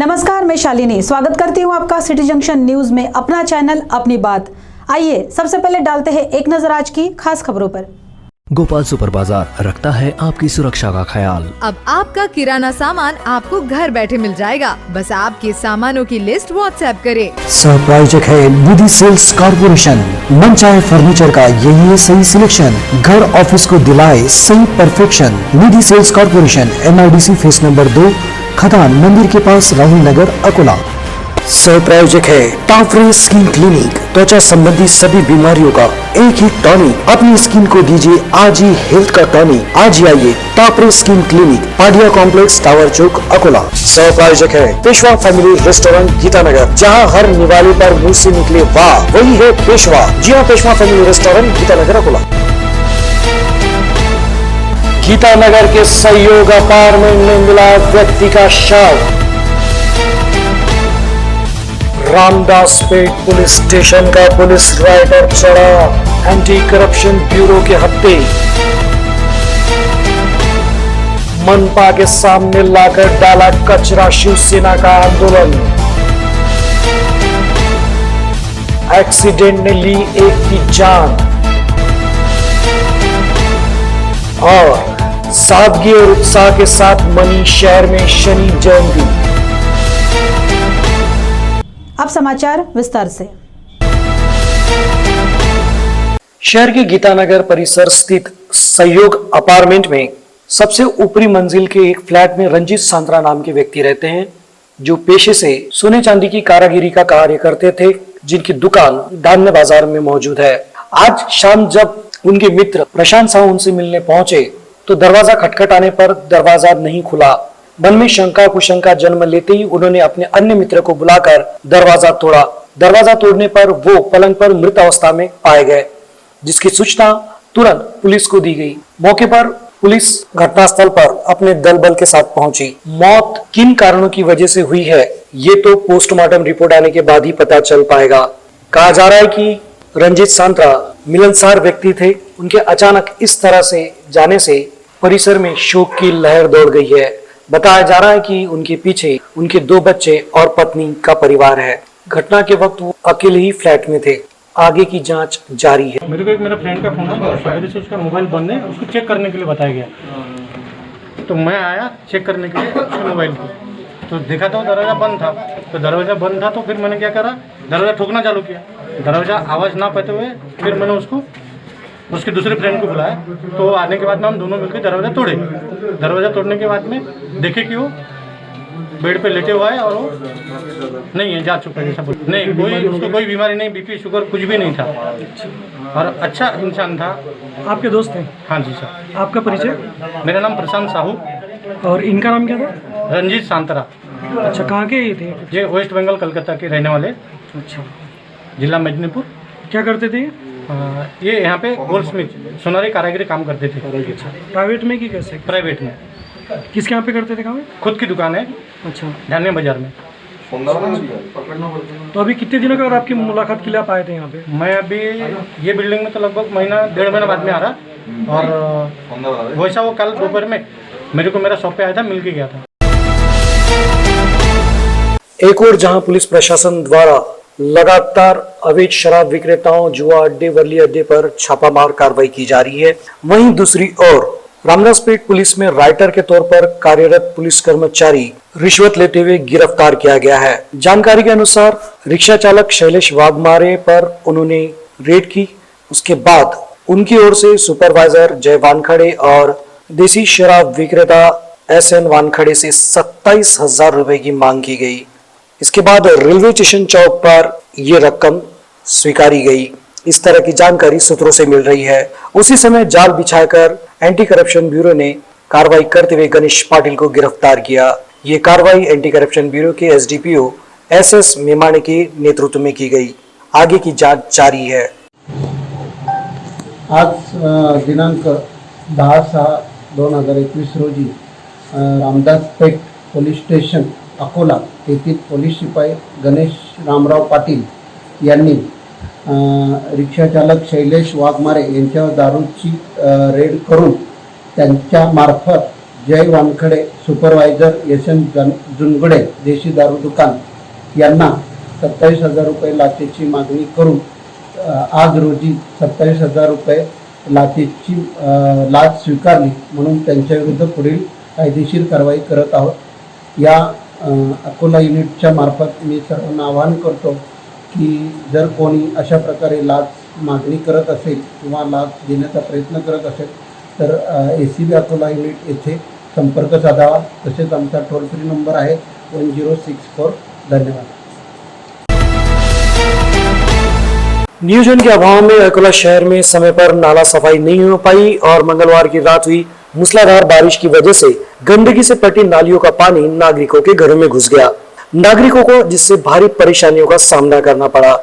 नमस्कार, मैं शालिनी स्वागत करती हूँ आपका सिटी जंक्शन न्यूज में, अपना चैनल अपनी बात। आइए सबसे पहले डालते हैं एक नजर आज की खास खबरों पर। गोपाल सुपर बाजार रखता है आपकी सुरक्षा का ख्याल। अब आपका किराना सामान आपको घर बैठे मिल जाएगा, बस आपके सामानों की लिस्ट व्हाट्सएप करें। सहप्रायोजक है निधि सेल्स कॉर्पोरेशन। मन चाहे फर्नीचर का यही है सही सिलेक्शन, घर ऑफिस को दिलाए सही perfection. Nidhi sales corporation, MIDC phase number 2, खदान मंदिर के पास, राहुल नगर, अकोला। सहप्रायोजक है टाफरे स्किन क्लिनिक। त्वचा संबंधी सभी बीमारियों का एक ही टॉनिक। अपनी स्किन को दीजिए आज ही हेल्थ का टॉनिक। आज ही आइए टाफरे skin clinic, Padia complex, tower चौक, अकोला। सहप्रायोजक है पेशवा फैमिली रेस्टोरेंट, गीतानगर। जहां हर निवाले पर मुंह से निकले वाह, वही है पेशवा। जी हाँ, पेशवा फैमिली रेस्टोरेंट, गीतानगर, अकोला। गीतानगर के सहयोग अपार्टमेंट में मिला व्यक्ति का शव। रामदासपेट पुलिस स्टेशन का पुलिस राइडर चढ़ा एंटी करप्शन ब्यूरो के हत्थे। मनपा के सामने लाकर डाला कचरा शिवसेना का आंदोलन। एक्सीडेंट ने ली एक की जान। और सादगी और उत्साह के साथ मनी शहर में शनि जयंती। अब समाचार विस्तार से। शहर के गीतानगर परिसर स्थित सहयोग अपार्टमेंट में सबसे ऊपरी मंजिल के एक फ्लैट में रंजीत सांतरा नाम के व्यक्ति रहते हैं, जो पेशे से सोने चांदी की कारागिरी का कार्य करते थे, जिनकी दुकान धान्य बाजार में मौजूद है। आज शाम जब उनके मित्र प्रशांत साहू उनसे मिलने पहुंचे तो दरवाजा खटखटाने पर दरवाजा नहीं खुला। मन में शंका कुशंका जन्म लेते ही उन्होंने अपने अन्य मित्र को बुलाकर दरवाजा तोड़ा। दरवाजा तोड़ने पर वो पलंग पर मृत अवस्था में पाए गए, जिसकी सूचना तुरंत पुलिस को दी गई। मौके पर पुलिस घटनास्थल पर अपने दल बल के साथ पहुंची। मौत किन कारणों की वजह से हुई है, ये तो पोस्टमार्टम रिपोर्ट आने के बाद ही पता चल पाएगा। कहा जा रहा है कि रंजीत सांतरा मिलनसार व्यक्ति थे। उनके अचानक इस तरह से जाने से परिसर में शोक की लहर दौड़ गई है। बताया जा रहा है कि उनके पीछे उनके 2 बच्चे और पत्नी का परिवार है। घटना के वक्त वो अकेले ही फ्लैट में थे। आगे की जांच जारी है। मेरे को एक मेरा फ्रेंड का फोन है, शायद से उसका मोबाइल बंद है, उसको चेक करने के लिए बताया गया। तो मैं आया चेक करने के लिए उसके मोबाइल को, तो देखा तो दरवाज़ा बंद था। तो दरवाज़ा बंद था तो फिर मैंने क्या करा, दरवाज़ा ठोकना चालू किया। दरवाज़ा आवाज़ ना पाते हुए फिर मैंने उसके दूसरे फ्रेंड को बुलाया। तो आने के बाद में हम दोनों मिलकर दरवाज़ा तोड़े। दरवाज़ा तोड़ने के बाद में देखे कि वो बेड पे लेटे हुआ है और वो नहीं है, जा चुका है जैसा बोल। नहीं, उसको कोई बीमारी नहीं, BP शुगर कुछ भी नहीं था और अच्छा इंसान था। आपके दोस्त हैं? हाँ जी सर। आपका परिचय? मेरा नाम प्रशांत साहू। और इनका नाम क्या था? रंजीत सांतरा। अच्छा, कहाँ के ये थे? ये वेस्ट बंगाल कलकत्ता के रहने वाले। अच्छा, जिला मेदिनीपुर। क्या करते थे ये यहाँ पे गोल्ड स्मिथ सुनारी कारागिरी काम करते थे। प्राइवेट में कि कैसे? प्राइवेट में। किसके यहाँ पे करते थे काम? खुद की दुकान है। अच्छा, धान्य बाजार में। तो अभी कितने दिनों के बाद आपकी मुलाकात के लिए आप आए थे यहाँ पे? मैं अभी ये बिल्डिंग में तो लगभग महीना 1.5 महीना बाद में आ रहा, और वैसा वो कल दोपहर में मेरे को मेरा शॉप पे आया था, मिल के गया था। एक और जहां पुलिस प्रशासन द्वारा लगातार अवैध शराब विक्रेताओं, जुआ अड्डे, वर्ली अड्डे पर छापामार कार्रवाई की जा रही है, वहीं दूसरी ओर रामदासपेट पुलिस में राइटर के तौर पर कार्यरत पुलिस कर्मचारी रिश्वत लेते हुए गिरफ्तार किया गया है। जानकारी के अनुसार रिक्शा चालक शैलेश वाघमारे पर उन्होंने रेड की। उसके बाद उनकी ओर से सुपरवाइजर जय वानखड़े और देसी शराब विक्रेता SN वानखड़े से 27,000 रुपए की मांग की गई। इसके बाद रेलवे स्टेशन चौक पर यह रकम स्वीकारी गई। इस तरह की जानकारी सूत्रों से मिल रही है। उसी समय जाल बिछाकर एंटी करप्शन ब्यूरो ने कार्रवाई करते हुए गणेश पाटिल को गिरफ्तार किया। ये कार्रवाई एंटी करप्शन ब्यूरो के SDPO SS मेमाने के नेतृत्व में की गई। आगे की जांच जारी है। आज दिनांक 10/6/2021 रोजी रामदासपेठ पोलीस स्टेशन अकोला येथील पोलीस शिपाई गणेश रामराव पाटील यांनी रिक्षाचालक शैलेश वाघमारे यांच्यावर दारूची रेड करून त्यांच्या मार्फत जय वानखडे सुपरवायझर यशवंत जुनगडे देशी दारू दुकान यांना 27,000 रुपये लाचेची मागणी करून आज रोजी 27,000 रुपये लाचेची लाच स्वीकारली म्हणून त्यांच्याविरुद्ध पुढील कायदेशीर कारवाई करत आहोत। या अकोला युनिटच्या मार्फत मी सर्वांना आवाहन करतो की जर कोणी अशा प्रकारे लाच मागणी करत असेल किंवा लाच देण्याचा प्रयत्न करत असेल तर ACB अकोला युनिट येथे संपर्क साधावा। तसेच आमचा टोल फ्री नंबर आहे 1064। धन्यवाद। नियोजन के अभाव में अकोला शहर में समय पर नाला सफाई नहीं हो पाई और मंगलवार की रात हुई मूसलाधार बारिश की वजह से गंदगी से पटी नालियों का पानी नागरिकों के घरों में घुस गया, नागरिकों को जिससे भारी परेशानियों का सामना करना पड़ा।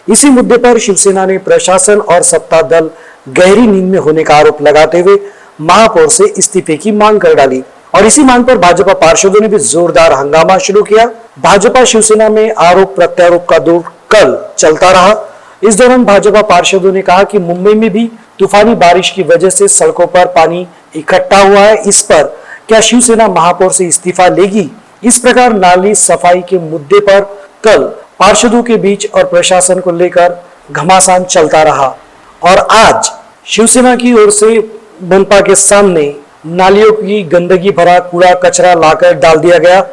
इसी मुद्दे पर शिवसेना ने प्रशासन और सत्ता दल गहरी नींद में होने का आरोप लगाते हुए महापौर से इस्तीफे की मांग कर डाली और इसी मांग पर भाजपा पार्षदों ने भी जोरदार हंगामा शुरू किया। भाजपा शिवसेना में आरोप प्रत्यारोप का दौर कल चलता रहा। इस दौरान भाजपा पार्षदों ने कहा कि मुंबई में भी तूफानी बारिश की वजह से सड़कों पर पानी इकट्ठा हुआ है, इस पर क्या शिवसेना महापौर से इस्तीफा लेगी। इस प्रकार नाली सफाई के मुद्दे पर कल पार्षदों के बीच और प्रशासन को लेकर घमासान चलता रहा और आज शिवसेना की ओर से मनपा के सामने नालियों की गंदगी भरा कूड़ा कचरा लाकर डाल दिया गया।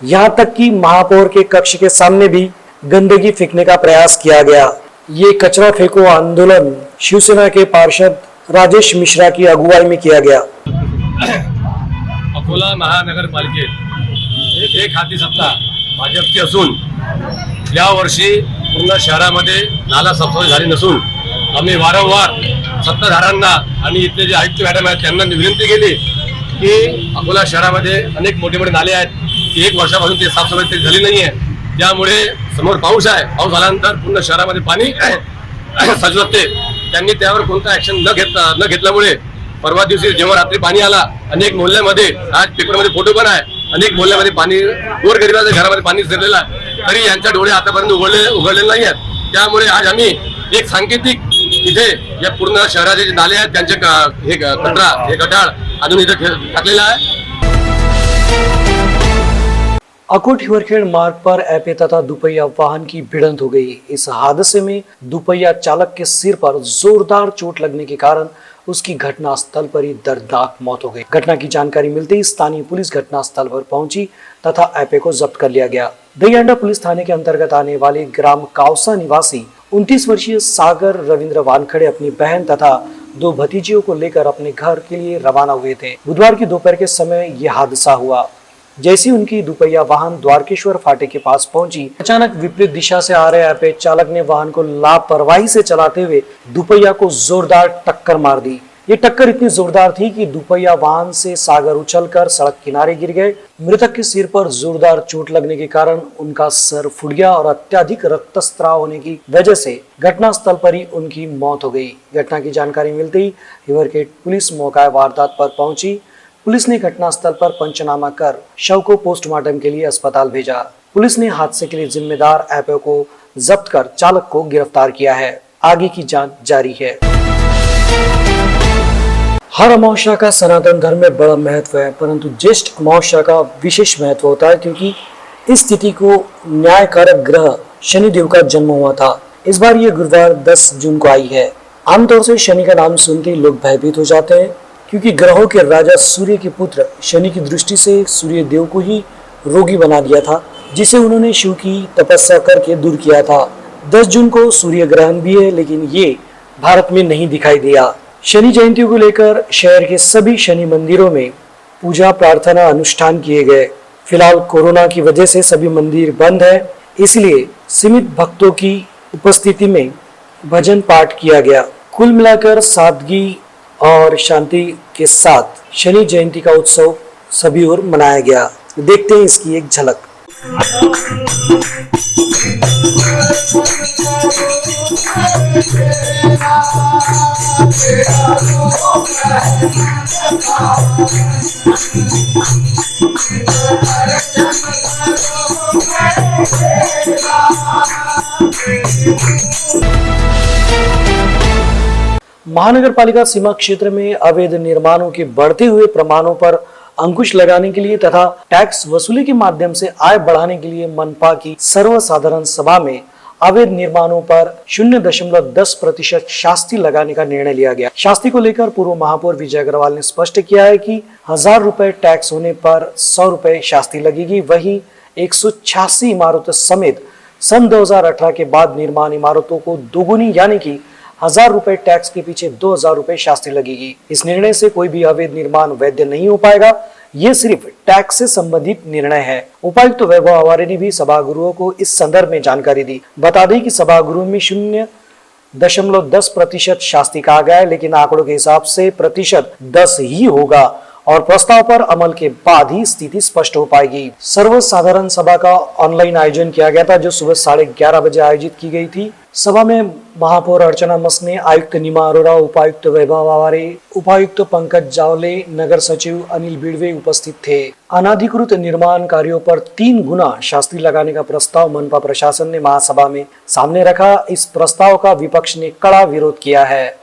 यहाँ तक कि महापौर के कक्ष के सामने भी गंदगी फेंकने का प्रयास किया गया। ये कचरा फेंको आंदोलन शिवसेना के पार्षद राजेश मिश्रा की अगुवाई में किया गया। अकोला महानगरपालिकेत एक हाती सत्ता भाजपची असून या वर्षी पूर्ण शहरामध्ये नाला सफाई झाली नसून आम्ही वारंवार सत्ताधाऱ्यांना आणि इथले जे आयुक्त मॅडम आहेत त्यांना विनंती केली की अकोला शहरामध्ये अनेक मोठे मोठे नाले आहेत की एक वर्षापासून ते साफसफाई झाली नाही आहे। त्यामुळे समोर पाऊस आहे, पाऊस झाल्यानंतर पूर्ण शहरामध्ये पाणी साचते। त्यांनी त्यावर कोणता ऍक्शन न घेतल्यामुळे परवा दिवशी जेव्हा रात्री पाणी आला अनेक मोहल्ल्यामध्ये, आज पेपरमध्ये फोटो पण आहे, अनेक मोहल्ल्यामध्ये पाणी गोरगरिबाच्या घरामध्ये पाणी शिरलेलं आहे, तरी यांच्या डोळे आतापर्यंत उघडलेले नाही आहेत। त्यामुळे आज आम्ही एक सांकेतिक इथे या पूर्ण शहराचे जे नाले आहेत त्यांचे हे कचरा हे गटाळ अजून इथे टाकलेला आहे। अकोट हिवरखेड़ मार्ग पर एपे तथा दुपहिया वाहन की भिड़ंत हो गई। इस हादसे में दुपहिया चालक के सिर पर जोरदार चोट लगने के कारण उसकी घटनास्थल पर ही दर्दनाक मौत हो गई। घटना की जानकारी मिलते ही स्थानीय पुलिस घटनास्थल पर पहुंची तथा एपे को जब्त कर लिया गया। दहियांडा पुलिस थाने के अंतर्गत आने वाले ग्राम कावसा निवासी 29 वर्षीय सागर रविंद्र वानखड़े अपनी बहन तथा 2 भतीजियों को लेकर अपने घर के लिए रवाना हुए थे। बुधवार की दोपहर के समय यह हादसा हुआ। जैसी उनकी दुपहिया वाहन द्वारकेश्वर फाटे के पास पहुंची, अचानक विपरीत दिशा से आ रहे एपे चालक ने वाहन को लापरवाही से चलाते हुए दुपहिया को जोरदार टक्कर मार दी। ये टक्कर इतनी जोरदार थी कि दुपहिया वाहन से सागर उछलकर सड़क किनारे गिर गए। मृतक के सिर पर जोरदार चोट लगने के कारण उनका सर फूट गया और अत्यधिक रक्तस्राव होने की वजह से घटनास्थल पर ही उनकी मौत हो गई। घटना की जानकारी मिलते ही हिवरखेड़ पुलिस मौका वारदात पर पहुंची। पुलिस ने घटनास्थल पर पंचनामा कर शव को पोस्टमार्टम के लिए अस्पताल भेजा। पुलिस ने हादसे के लिए जिम्मेदार एपे को जब्त कर चालक को गिरफ्तार किया है। आगे की जांच जारी है। हर अमावस्या का सनातन धर्म में बड़ा महत्व है, परंतु ज्येष्ठ अमावस्या का विशेष महत्व होता है क्योंकि इस तिथि को न्यायकारक ग्रह शनिदेव का जन्म हुआ था। इस बार ये गुरुवार 10 जून को आई है। आमतौर से शनि का नाम सुनते ही लोग भयभीत हो जाते हैं क्योंकि ग्रहों के राजा सूर्य के पुत्र शनि की दृष्टि से सूर्य देव को ही रोगी बना दिया था, जिसे उन्होंने शिव की तपस्या करके दूर किया था। 10 जून को सूर्य ग्रहण भी है, लेकिन ये भारत में नहीं दिखाई दिया। शनि जयंती को लेकर शहर के सभी शनि मंदिरों में पूजा प्रार्थना अनुष्ठान किए गए। फिलहाल कोरोना की वजह से सभी मंदिर बंद है, इसलिए सीमित भक्तों की उपस्थिति में भजन पाठ किया गया। कुल मिलाकर सादगी और शांति के साथ शनि जयंती का उत्सव सभी ओर मनाया गया। देखते हैं इसकी एक झलक। महानगर पालिका सीमा क्षेत्र में अवैध निर्माणों के बढ़ते हुए प्रमाणों पर अंकुश लगाने के लिए तथा टैक्स वसूली के माध्यम से आय बढ़ाने के लिए मनपा की सर्वसाधारण सभा में अवैध निर्माणों पर 0.10% शास्ति लगाने का निर्णय लिया गया। शास्ति को लेकर पूर्व महापौर विजय अग्रवाल ने स्पष्ट किया है कि 1000 रुपए टैक्स होने पर 100 रुपए शास्ति लगेगी। वहीं 186 इमारतों समेत सन 2018 के बाद निर्माण इमारतों को दोगुनी यानी कि 1000 रुपए टैक्स के पीछे 2000 रुपए शास्ति लगेगी। इस निर्णय से कोई भी अवैध निर्माण वैध नहीं हो पाएगा। ये सिर्फ टैक्स से संबंधित निर्णय है। उपायुक्त वैभव आवारे ने भी सभागृह को इस संदर्भ में जानकारी दी। बता दें कि सभागृह में 0.10% शास्ति कहा गया है, लेकिन आंकड़ों के हिसाब से प्रतिशत 10 ही होगा और प्रस्ताव पर अमल के बाद ही स्थिति स्पष्ट हो पाएगी। सर्वसाधारण सभा का ऑनलाइन आयोजन किया गया था, जो सुबह 11:30 बजे आयोजित की गई थी। सभा में महापौर अर्चना मसने, आयुक्त नीमा अरोरा, उपायुक्त वैभव आवारे, उपायुक्त पंकज जावले, नगर सचिव अनिल बिड़वे उपस्थित थे। अनाधिकृत निर्माण कार्यों पर 3 गुना शास्ति लगाने का प्रस्ताव मनपा प्रशासन ने महासभा में सामने रखा। इस प्रस्ताव का विपक्ष ने कड़ा विरोध किया है।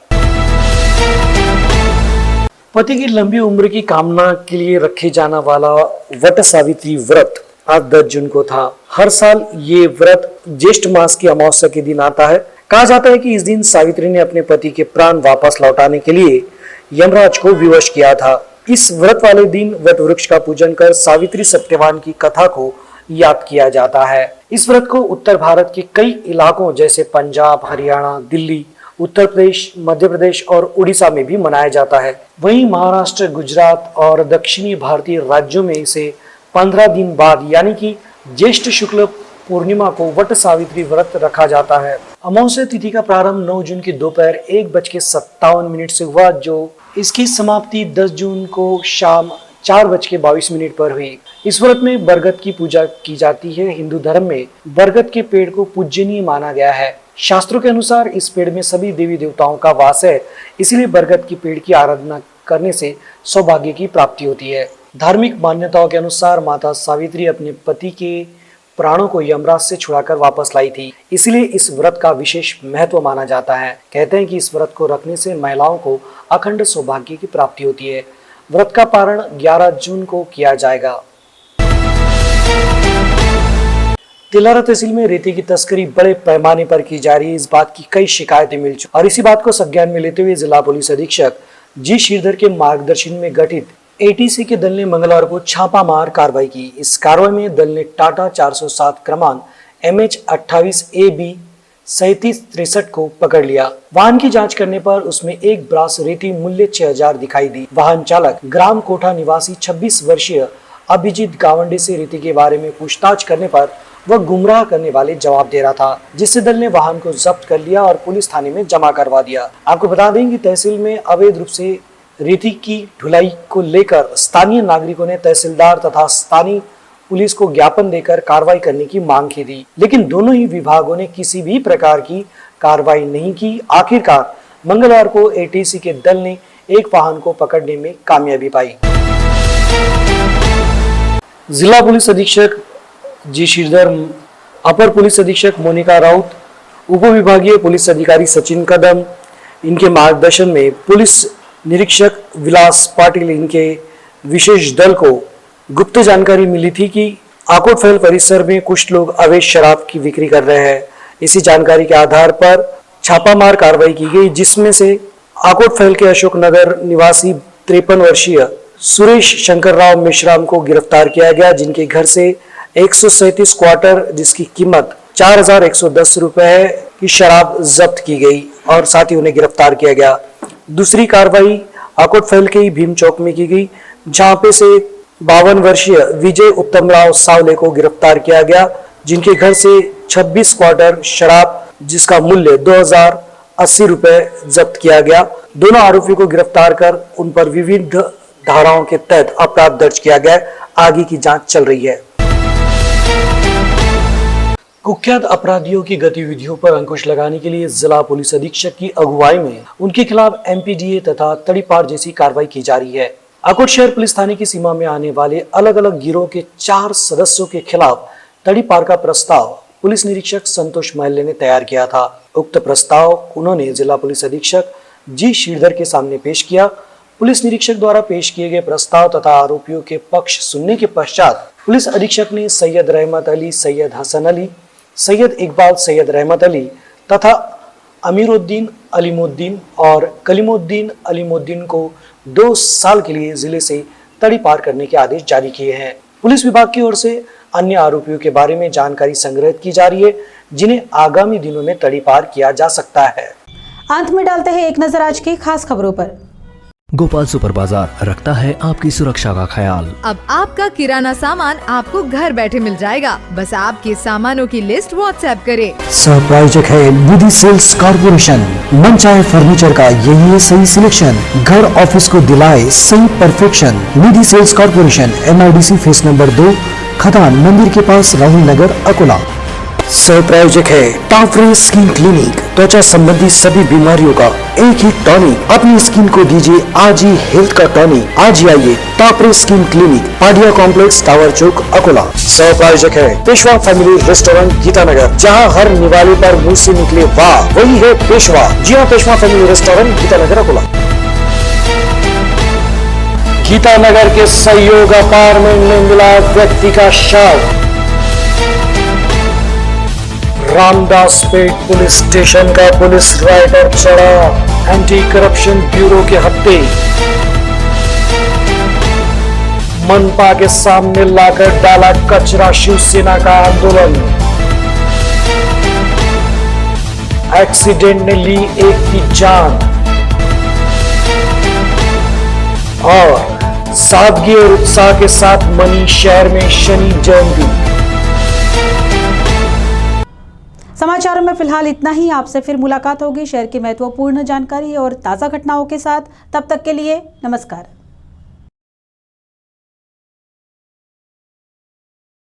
पति की लंबी उम्र की कामना के लिए रखे जाने वाला वट सावित्री व्रत आज 10 जून को था। हर साल ये व्रत ज्येष्ठ मास की अमावस्या के दिन आता है। कहा जाता है कि इस दिन सावित्री ने अपने पति के प्राण वापस लौटाने के लिए यमराज को विवश किया था। इस व्रत वाले दिन वट वृक्ष का पूजन कर सावित्री सत्यवान की कथा को याद किया जाता है। इस व्रत को उत्तर भारत के कई इलाकों जैसे पंजाब, हरियाणा, दिल्ली, उत्तर प्रदेश, मध्य प्रदेश और उड़ीसा में भी मनाया जाता है। वहीं महाराष्ट्र, गुजरात और दक्षिणी भारतीय राज्यों में इसे 15 दिन बाद यानी कि ज्येष्ठ शुक्ल पूर्णिमा को वट सावित्री व्रत रखा जाता है। अमावस्या तिथि का प्रारंभ 9 जून की दोपहर 1:57 से हुआ, जो इसकी समाप्ति 10 जून को शाम 4:22 पर हुई। इस व्रत में बरगद की पूजा की जाती है। हिंदू धर्म में बरगद के पेड़ को पूजनीय माना गया है। शास्त्रों के अनुसार इस पेड़ में सभी देवी देवताओं का वास है, इसलिए बरगद की पेड़ की आराधना करने से सौभाग्य की प्राप्ति होती है। धार्मिक मान्यताओं के अनुसार माता सावित्री अपने पति के प्राणों को यमराज से छुड़ाकर वापस लाई थी, इसलिए इस व्रत का विशेष महत्व माना जाता है। कहते हैं कि इस व्रत को रखने से महिलाओं को अखंड सौभाग्य की प्राप्ति होती है। व्रत का पारण 11 जून को किया जाएगा। तिलारा तहसील में रेती की तस्करी बड़े पैमाने पर की जा रही है। इस बात की कई शिकायतें मिल चुकी और इसी बात को संज्ञान में लेते हुए जिला पुलिस अधीक्षक जी श्रीधर के मार्गदर्शन में गठित एटीसी के दल ने मंगलवार को छापामार कार्रवाई की। इस कार्रवाई में दल ने टाटा 407 क्रमांक MH28AB 3763 को पकड़ लिया। वाहन की जांच करने पर उसमें एक ब्रास रेती मूल्य 6000 दिखाई दी। वाहन चालक ग्राम कोठा निवासी 26 वर्षीय अभिजीत गावंडे से रेती के बारे में पूछताछ करने पर वह गुमराह करने वाले जवाब दे रहा था, जिससे दल ने वाहन को जब्त कर लिया और पुलिस थाने में जमा करवा दिया। आपको बता दें कि तहसील में अवैध रूप से रेती की ढुलाई को लेकर स्थानीय नागरिकों ने तहसीलदार तथा स्थानीय पुलिस को ज्ञापन देकर कार्रवाई करने की मांग की थी, लेकिन दोनों ही विभागों ने किसी भी प्रकार की कार्रवाई नहीं की। आखिरकार मंगलवार को एटीसी के दल ने एक वाहन को पकड़ने में कामयाबी पाई। जिला पुलिस अधीक्षक जी श्रीधर, अपर पुलिस अधीक्षक मोनिका राउत, उप विभागीय पुलिस अधिकारी सचिन कदम, इनके मार्गदर्शन में पुलिस निरीक्षक विलास पाटिल, इनके विशेष दल को गुप्त जानकारी मिली थी कि आकोट फैल परिसर में कुछ लोग अवैध शराब की बिक्री कर रहे हैं। इसी जानकारी के आधार पर छापामार कार्रवाई की गई, जिसमें से आकोट फैल के अशोक नगर निवासी 53 वर्षीय सुरेश शंकर राव मेश्राम को गिरफ्तार किया गया, जिनके घर से 137 क्वार्टर जिसकी कीमत 4110 रुपए है की शराब जब्त की गई और साथ ही उन्हें गिरफ्तार किया गया। दूसरी कार्रवाई आकोट फैल के भीम चौक में की गई, जहां पे से 52 वर्षीय विजय उत्तम राव सावले को गिरफ्तार किया गया, जिनके घर से 26 क्वार्टर शराब जिसका मूल्य 2080 रुपए जब्त किया गया। दोनों आरोपियों को गिरफ्तार कर उन पर विविध धाराओं के तहत अपराध दर्ज किया गया। आगे की जांच चल रही है। कुख्यात अपराधियों की गतिविधियों पर अंकुश लगाने के लिए जिला पुलिस अधीक्षक की अगुवाई में उनके खिलाफ MPDA तथा तड़ीपार जैसी कार्रवाई की जा रही है। आकोट शहर पुलिस थाने की सीमा में आने वाले अलग अलग गिरोह के 4 सदस्यों के खिलाफ तड़ीपार का प्रस्ताव पुलिस निरीक्षक संतोष महले ने तैयार किया था। उक्त प्रस्ताव उन्होंने जिला पुलिस अधीक्षक जी श्रीधर के सामने पेश किया। पुलिस निरीक्षक द्वारा पेश किए गए प्रस्ताव तथा आरोपियों के पक्ष सुनने के पश्चात पुलिस अधीक्षक ने सैयद रहमत अली, सैयद हसन अली, सैयद इकबाल, सैयद रहमत अली तथा अमीरुद्दीन अलीमुद्दीन और कलीमुद्दीन अलीमुद्दीन को 2 साल के लिए जिले से तड़ी पार करने के आदेश जारी किए हैं। पुलिस विभाग की ओर से अन्य आरोपियों के बारे में जानकारी संग्रहित की जा रही है, जिन्हें आगामी दिनों में तड़ी पार किया जा सकता है। अंत में डालते हैं एक नजर आज की खास खबरों पर। गोपाल सुपर बाजार रखता है आपकी सुरक्षा का ख्याल। अब आपका किराना सामान आपको घर बैठे मिल जाएगा, बस आपके सामानों की लिस्ट व्हाट्सएप करें। सहप्रायोजक है निधि सेल्स कॉर्पोरेशन। मनचाहे फर्नीचर का यही है सही सिलेक्शन, घर ऑफिस को दिलाए सही perfection. Nidhi sales corporation, MIDC phase number 2, खदान मंदिर के पास, राहुल नगर, अकोला। सहप्रायोजक है टाफरे स्किन क्लिनिक। त्वचा संबंधी सभी बीमारियों का एक ही टॉनिक। अपनी स्किन को दीजिए आज ही हेल्थ का टॉनिक। आज ही आइए टाफरे skin clinic, Padia complex, tower चौक, अकोला। सहप्रायोजक है पेशवा फैमिली रेस्टोरेंट, गीतानगर। जहां हर निवाले पर मुंह से निकले वाह, वही है पेशवा। जी हाँ, पेशवा फैमिली रेस्टोरेंट, गीतानगर, अकोला। गीतानगर के सहयोग अपार्टमेंट में मिला व्यक्ति का शव। रामदासपेट पुलिस स्टेशन का पुलिस राइडर चढ़ा एंटी करप्शन ब्यूरो के हत्थे। मनपा के सामने लाकर डाला कचरा शिवसेना का आंदोलन। एक्सीडेंट ने ली एक की जान। और सादगी और उत्साह के साथ मनी शहर में शनि जयंती। समाचारों में फिलहाल इतना ही। आपसे फिर मुलाकात होगी शहर की महत्वपूर्ण जानकारी और ताज़ा घटनाओं के साथ। तब तक के लिए नमस्कार।